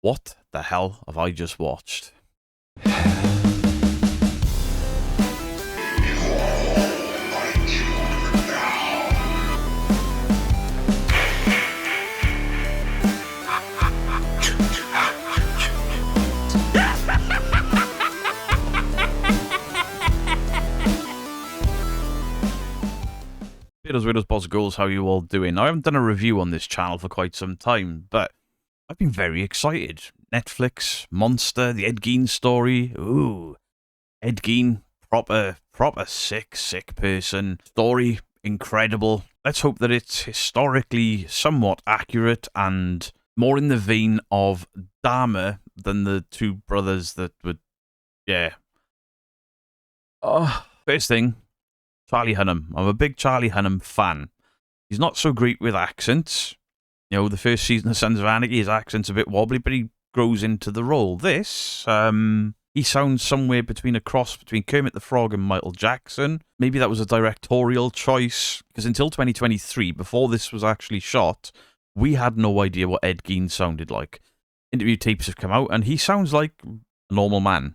What the hell have I just watched? Widows, Widows, Boss Girls, how you all doing? I haven't done a review on this channel for quite some time, but I've been very excited. Netflix, Monster, the Ed Gein story. Ooh, Ed Gein, proper sick person. Story, incredible. Let's hope that it's historically somewhat accurate and more in the vein of Dahmer than the two brothers that would, yeah. Oh, first thing, Charlie Hunnam. I'm a big Charlie Hunnam fan. He's not so great with accents. You know, the first season of Sons of Anarchy, his accent's a bit wobbly, but he grows into the role. This, he sounds somewhere between a cross between Kermit the Frog and Michael Jackson. Maybe that was a directorial choice, because until 2023, before this was actually shot, we had no idea what Ed Gein sounded like. Interview tapes have come out, and he sounds like a normal man.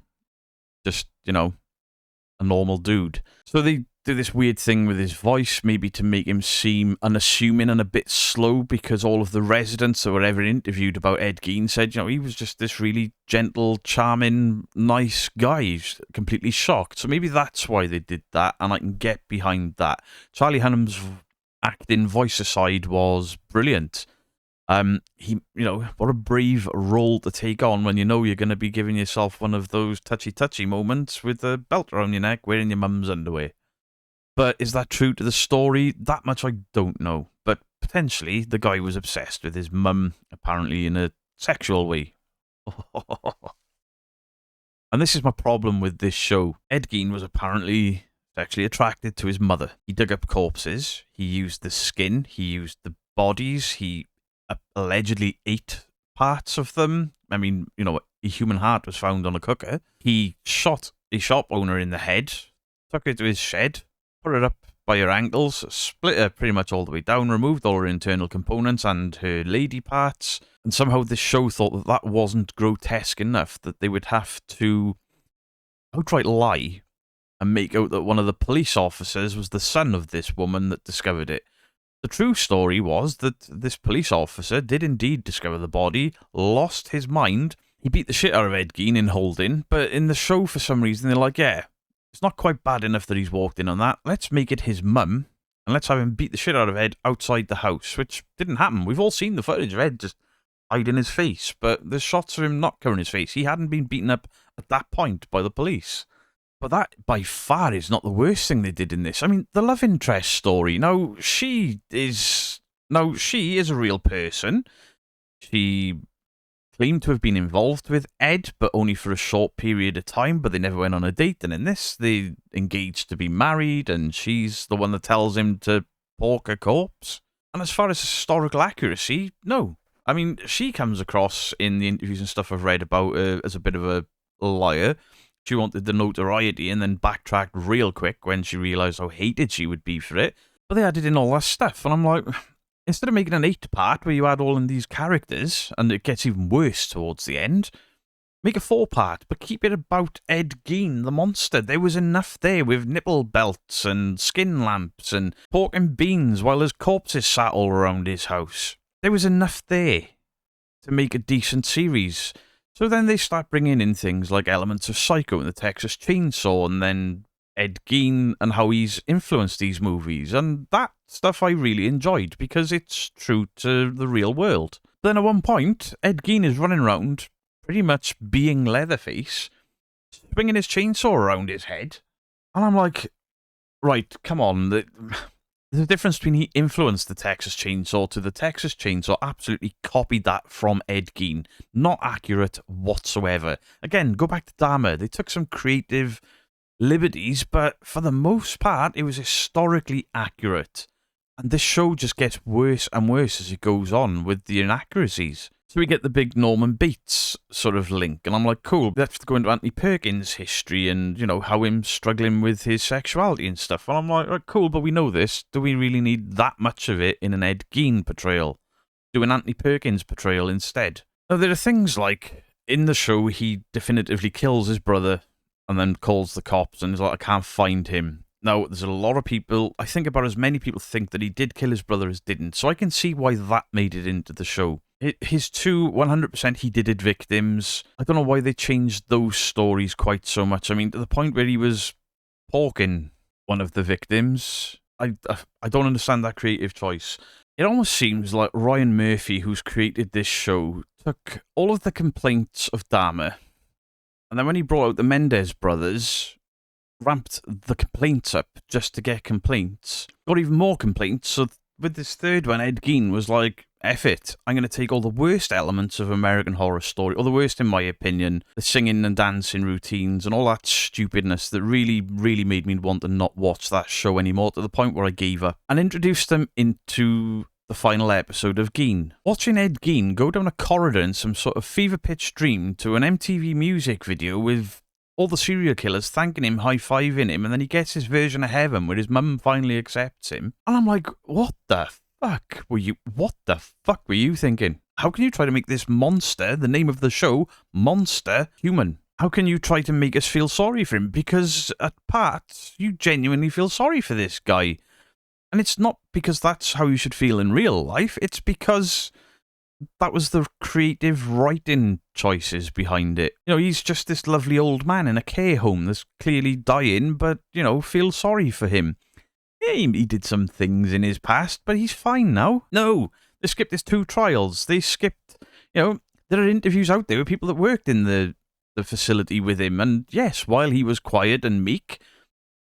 Just, you know, a normal dude. So they do this weird thing with his voice, maybe to make him seem unassuming and a bit slow, because all of the residents that were ever interviewed about Ed Gein said, you know, he was just this really gentle, charming, nice guy. He's completely shocked. So maybe that's why they did that, and I can get behind that. Charlie Hunnam's acting, voice aside, was brilliant. You know, what a brave role to take on when you know you're going to be giving yourself one of those touchy moments with a belt around your neck wearing your mum's underwear. But is that true to the story? That much I don't know. But potentially the guy was obsessed with his mum, apparently in a sexual way. And this is my problem with this show. Ed Gein was apparently sexually attracted to his mother. He dug up corpses. He used the skin. He used the bodies. He allegedly ate parts of them. I mean, you know, a human heart was found on a cooker. He shot a shop owner in the head, took her to his shed, put her up by her ankles, split her pretty much all the way down, removed all her internal components and her lady parts, and somehow this show thought that that wasn't grotesque enough, that they would have to outright lie and make out that one of the police officers was the son of this woman that discovered it. The true story was that this police officer did indeed discover the body, lost his mind. He beat the shit out of Ed Gein in holding, but in the show, for some reason, they're like, yeah, it's not quite bad enough that he's walked in on that. Let's make it his mum, and let's have him beat the shit out of Ed outside the house, which didn't happen. We've all seen the footage of Ed just hiding his face, but there's shots of him not covering his face. He hadn't been beaten up at that point by the police. But that, by far, is not the worst thing they did in this. I mean, the love interest story. Now, she is a real person. She claimed to have been involved with Ed, but only for a short period of time, but they never went on a date. And in this, they engaged to be married, and she's the one that tells him to pork a corpse. And as far as historical accuracy, no. I mean, she comes across in the interviews and stuff I've read about her as a bit of a liar. She wanted the notoriety and then backtracked real quick when she realised how hated she would be for it. But they added in all that stuff, and I'm like, instead of making an 8-part where you add all in these characters, and it gets even worse towards the end, make a 4-part, but keep it about Ed Gein, the monster. There was enough there with nipple belts and skin lamps and pork and beans while his corpses sat all around his house. There was enough there to make a decent series. So then they start bringing in things like elements of Psycho and the Texas Chainsaw, and then Ed Gein and how he's influenced these movies. And that stuff I really enjoyed because it's true to the real world. Then at one point, Ed Gein is running around pretty much being Leatherface, swinging his chainsaw around his head. And I'm like, right, come on. The difference between he influenced the Texas Chainsaw to the Texas Chainsaw absolutely copied that from Ed Gein. Not accurate whatsoever. Again, go back to Dahmer. They took some creative liberties, but for the most part, it was historically accurate. And this show just gets worse and worse as it goes on with the inaccuracies. So we get the big Norman Bates sort of link, and I'm like, cool, let's go into Anthony Perkins' history and, you know, how him struggling with his sexuality and stuff. And I'm like, right, cool, but we know this. Do we really need that much of it in an Ed Gein portrayal? Do an Anthony Perkins portrayal instead. Now, there are things like, in the show, he definitively kills his brother and then calls the cops and is like, I can't find him. Now, there's a lot of people, I think about as many people think that he did kill his brother as didn't, so I can see why that made it into the show. His two 100% he did it victims, I don't know why they changed those stories quite so much. I mean, to the point where he was porking one of the victims. I don't understand that creative choice. It almost seems like Ryan Murphy, who's created this show, took all of the complaints of Dahmer, and then when he brought out the Mendez brothers, ramped the complaints up just to get complaints. Got even more complaints, so with this third one, Ed Gein was like, F it, I'm going to take all the worst elements of American Horror Story, or the worst in my opinion, the singing and dancing routines and all that stupidness that really, really made me want to not watch that show anymore, to the point where I gave up, and introduced them into the final episode of Gein. Watching Ed Gein go down a corridor in some sort of fever-pitched dream to an MTV music video with all the serial killers thanking him, high-fiving him, and then he gets his version of heaven where his mum finally accepts him. And I'm like, what the fuck were you thinking? How can you try to make this monster, the name of the show, Monster, human? How can you try to make us feel sorry for him? Because at parts, you genuinely feel sorry for this guy. And it's not because that's how you should feel in real life, it's because that was the creative writing choices behind it. You know, he's just this lovely old man in a care home that's clearly dying, but, you know, feel sorry for him. Yeah, he did some things in his past, but he's fine now. No, they skipped his 2 trials. They skipped, you know, there are interviews out there with people that worked in the facility with him, and yes, while he was quiet and meek,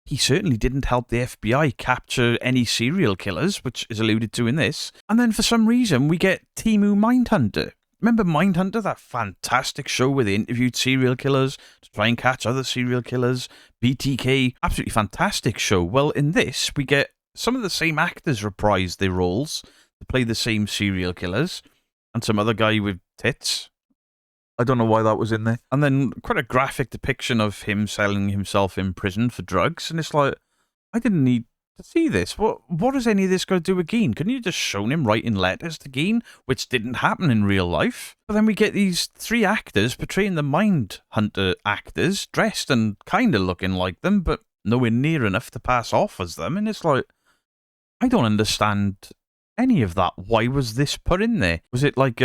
he certainly didn't help the FBI capture any serial killers, which is alluded to in this. And then for some reason, we get Timu Mindhunter. Remember Mindhunter, that fantastic show where they interviewed serial killers to try and catch other serial killers? BTK, absolutely fantastic show. Well, in this, we get some of the same actors reprise their roles to play the same serial killers, and some other guy with tits. I don't know why that was in there. And then quite a graphic depiction of him selling himself in prison for drugs, and it's like, I didn't need to see this. What does any of this got to do with Gein? Couldn't you just shown him writing letters to Gein, which didn't happen in real life? But then we get these 3 actors portraying the Mindhunter actors, dressed and kind of looking like them, but nowhere near enough to pass off as them, and it's like, I don't understand any of that. Why was this put in there? Was it like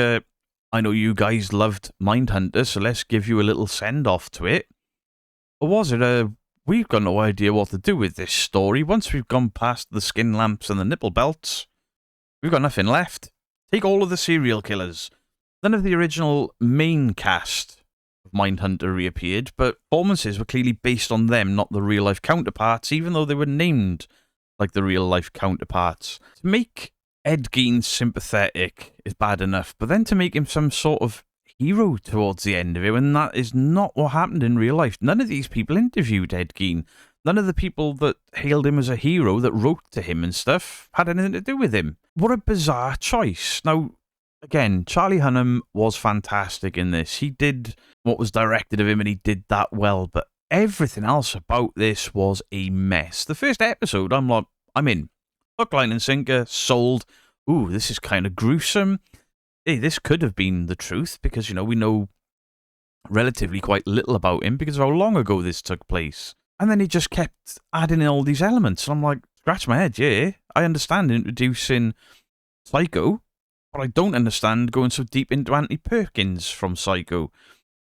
I know you guys loved Mindhunter, so let's give you a little send-off to it? Or was it we've got no idea what to do with this story. Once we've gone past the skin lamps and the nipple belts, we've got nothing left. Take all of the serial killers. None of the original main cast of Mindhunter reappeared, but performances were clearly based on them, not the real-life counterparts, even though they were named like the real-life counterparts. To make Ed Gein sympathetic is bad enough, but then to make him some sort of hero towards the end of it, when that is not what happened in real life. None of these people interviewed Ed Gein. None of the people that hailed him as a hero, that wrote to him and stuff, had anything to do with him. What a bizarre choice. Now, again, Charlie Hunnam was fantastic in this. He did what was directed of him, and he did that well, but everything else about this was a mess. The first episode, I'm like, I'm in. Hook, line and sinker, sold. Ooh, this is kind of gruesome. Hey, this could have been the truth, because, you know, we know relatively quite little about him because of how long ago this took place. And then he just kept adding in all these elements, and I'm like, scratch my head, yeah. I understand introducing Psycho, but I don't understand going so deep into Anthony Perkins from Psycho.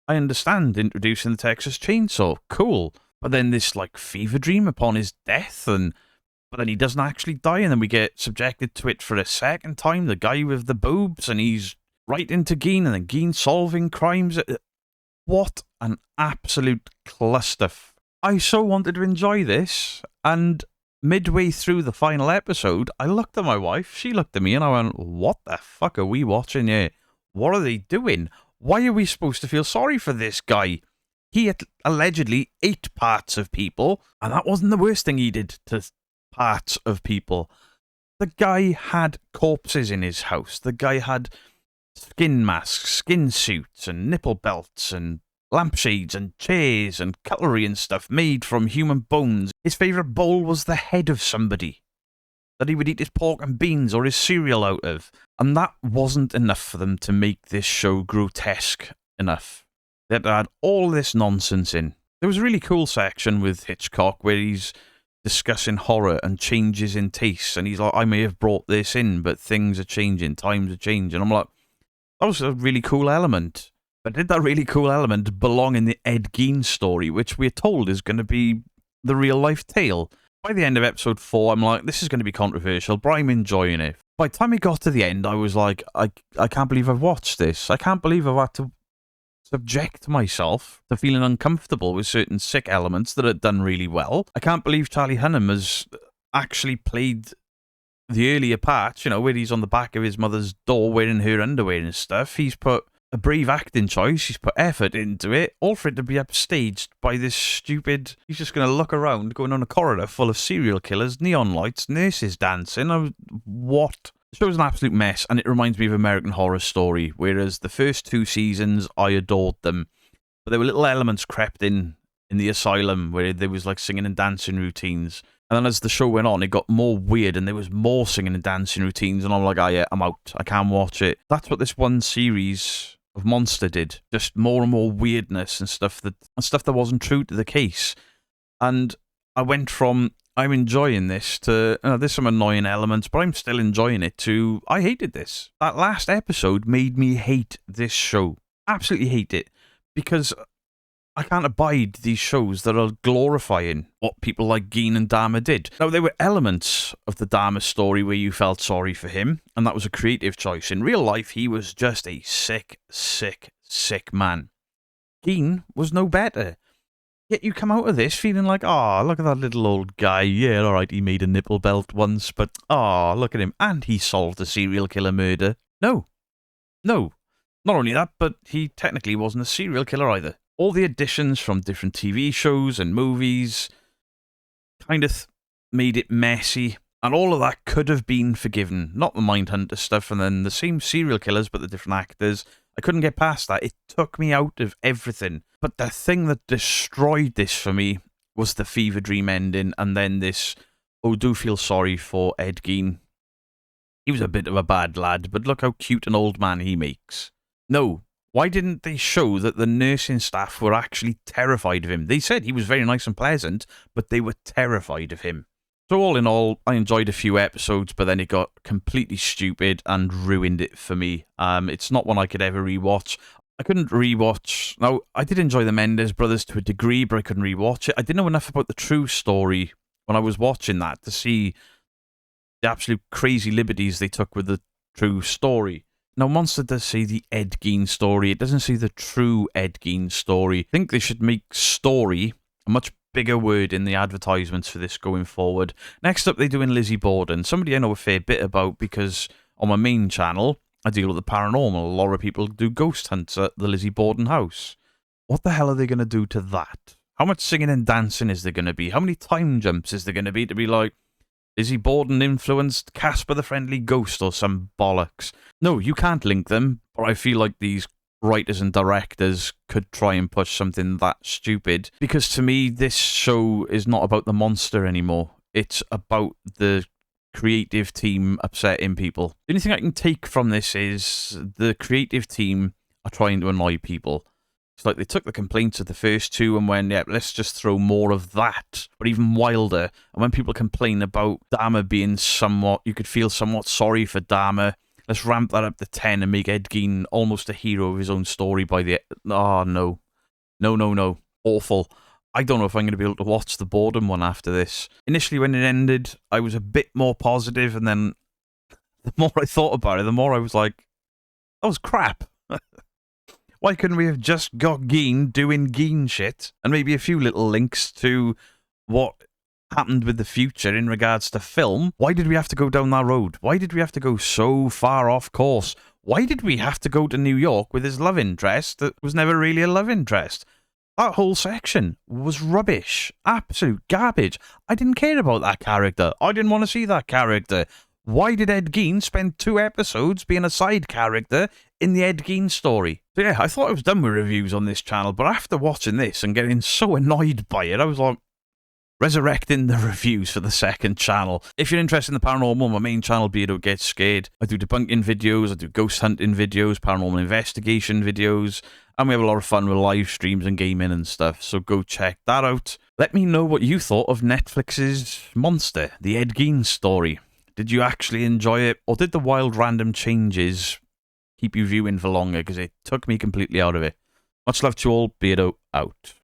I understand introducing the Texas Chainsaw, cool. But then this, like, fever dream upon his death, but then he doesn't actually die, and then we get subjected to it for a second time, the guy with the boobs, and he's right into Gein, and then Gein solving crimes. What an absolute cluster. I so wanted to enjoy this, and midway through the final episode, I looked at my wife, she looked at me, and I went, what the fuck are we watching here? What are they doing? Why are we supposed to feel sorry for this guy? He allegedly ate parts of people, and that wasn't the worst thing he did to parts of people. The guy had corpses in his house. The guy had skin masks, skin suits, and nipple belts, and lampshades, and chairs, and cutlery and stuff made from human bones. His favourite bowl was the head of somebody. that he would eat his pork and beans or his cereal out of. And that wasn't enough for them to make this show grotesque enough. They had all this nonsense in. There was a really cool section with Hitchcock where he's discussing horror and changes in tastes, and he's like, I may have brought this in, but things are changing, times are changing. I'm like, that was a really cool element. But did that really cool element belong in the Ed Gein story, which we're told is going to be the real-life tale? By the end of episode 4, I'm like, this is going to be controversial, but I'm enjoying it. By the time it got to the end, I was like, I can't believe I've watched this. I can't believe I've had to subject myself to feeling uncomfortable with certain sick elements that are done really well. I can't believe Charlie Hunnam has actually played the earlier parts, you know, where he's on the back of his mother's door wearing her underwear and stuff. He's put a brave acting choice, he's put effort into it, all for it to be upstaged by this stupid... He's just going to look around, going on a corridor full of serial killers, neon lights, nurses dancing. What? The show's an absolute mess, and it reminds me of American Horror Story, whereas the first 2 seasons, I adored them. But there were little elements crept in the asylum, where there was like singing and dancing routines. And then as the show went on, it got more weird, and there was more singing and dancing routines, and I'm like, oh yeah, I'm out. I can't watch it. That's what this one series of Monster did. Just more and more weirdness and stuff that wasn't true to the case. And I went from, I'm enjoying this, to, there's some annoying elements, but I'm still enjoying it, to, I hated this. That last episode made me hate this show. Absolutely hate it. Because I can't abide these shows that are glorifying what people like Gein and Dahmer did. Now, there were elements of the Dahmer story where you felt sorry for him, and that was a creative choice. In real life, he was just a sick, sick, sick man. Gein was no better. Yet you come out of this feeling like, oh, look at that little old guy. Yeah, all right, he made a nipple belt once, but, oh, look at him. And he solved a serial killer murder. No. Not only that, but he technically wasn't a serial killer either. All the additions from different TV shows and movies kind of made it messy, and all of that could have been forgiven. Not the Mindhunter stuff, and then the same serial killers, but the different actors. I couldn't get past that. It took me out of everything. But the thing that destroyed this for me was the fever dream ending, and then this, oh, do feel sorry for Ed Gein. He was a bit of a bad lad, but look how cute an old man he makes. No. Why didn't they show that the nursing staff were actually terrified of him? They said he was very nice and pleasant, but they were terrified of him. So all in all, I enjoyed a few episodes, but then it got completely stupid and ruined it for me. It's not one I could ever rewatch. I couldn't rewatch... Now, I did enjoy the Mendes brothers to a degree, but I couldn't rewatch it. I didn't know enough about the true story when I was watching that to see the absolute crazy liberties they took with the true story. Now, Monster does say the Ed Gein story. It doesn't say the true Ed Gein story. I think they should make story a much bigger word in the advertisements for this going forward. Next up, they're doing Lizzie Borden. Somebody I know a fair bit about because on my main channel, I deal with the paranormal. A lot of people do ghost hunts at the Lizzie Borden house. What the hell are they going to do to that? How much singing and dancing is there going to be? How many time jumps is there going to be like, Lizzie Borden influenced Casper the Friendly Ghost or some bollocks? No, you can't link them, but I feel like these writers and directors could try and push something that stupid. Because to me, this show is not about the monster anymore. It's about the creative team upsetting people. The only thing I can take from this is the creative team are trying to annoy people. It's like they took the complaints of the first 2 and went, yeah, let's just throw more of that, but even wilder. And when people complain about Dahmer being somewhat, you could feel somewhat sorry for Dahmer, let's ramp that up to 10 and make Ed Gein almost a hero of his own story by the... Oh, no. No. Awful. I don't know if I'm going to be able to watch the Borden one after this. Initially, when it ended, I was a bit more positive, and then the more I thought about it, the more I was like, that was crap. Why couldn't we have just got Gein doing Gein shit? And maybe a few little links to what happened with the future in regards to film. Why did we have to go down that road? Why did we have to go so far off course? Why did we have to go to New York with his love interest that was never really a love interest? That whole section was rubbish. Absolute garbage. I didn't care about that character. I didn't want to see that character. Why did Ed Gein spend 2 episodes being a side character in the Ed Gein story? So yeah, I thought I was done with reviews on this channel, but after watching this and getting so annoyed by it, I was like, resurrecting the reviews for the second channel. If you're interested in the paranormal, my main channel, Beardo Gets Scared, I do debunking videos, I do ghost hunting videos, paranormal investigation videos, and we have a lot of fun with live streams and gaming and stuff, so go check that out. Let me know what you thought of Netflix's Monster, the Ed Gein Story. Did you actually enjoy it, or did the wild random changes keep you viewing for longer, because it took me completely out of it? Much love to you all, Beardo out.